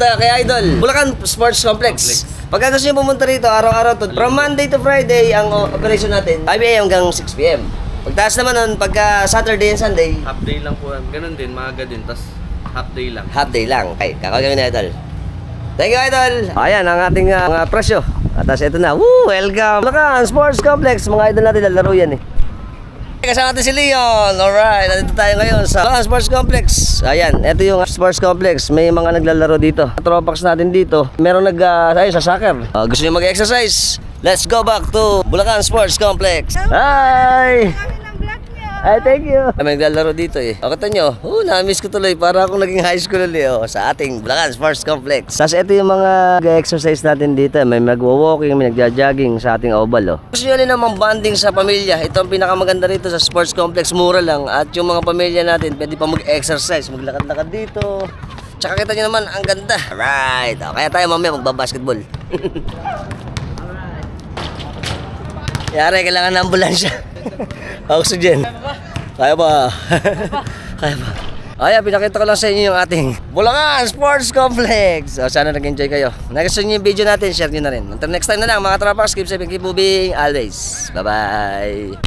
Kaya Idol, Bulacan Sports Complex. Pagka gusto nyo pumunta rito, araw-araw to. From Monday to Friday, ang operation natin, 5 AM hanggang 6 PM. Pagtaas naman nun, pagka Saturday and Sunday, Half day lang po. Ganun din, maaga din. Tapos half day lang. half day lang. Okay, kakagawin na Idol. Thank you Idol. Ayan ang ating mga presyo. At ito na, woo, welcome. Bulacan Sports Complex, mga idol natin, lalaro yan eh. Kasama natin si Leon. Alright, nandito tayo ngayon sa Bulacan Sports Complex. Ayan, ito yung sports complex. May mga naglalaro dito. Tropax natin dito. Merong ayun, sa soccer. Gusto niyo mag-exercise? Let's go back to Bulacan Sports Complex. Hi! Ay, thank you. May naglalaro dito eh. O, kata nyo, na-miss ko tuloy. Para akong naging high school ulit sa ating Bulacan Sports Complex. Tapos ito yung mga exercise natin dito. May magwo-walking, may nagja-jogging sa ating oval. Gusto nyo rin namang bonding sa pamilya. Ito ang pinakamaganda rito sa sports complex. Mura lang. At yung mga pamilya natin, pwede pa mag-exercise. Maglakad-lakad dito. Tsaka kita nyo naman, ang ganda. Alright. O, kaya tayo mamaya magbabasketball. Yari, kailangan ng ambulansya. Oxygen. Kaya ba? Kaya ba? Ayan, pinakita ko lang sa inyo yung ating Bulacan Sports Complex. Sana nag-enjoy kayo. Nagustuhan nyo yung video natin, share nyo na rin. Until next time na lang mga tropax, keep safe and keep moving always. Bye-bye.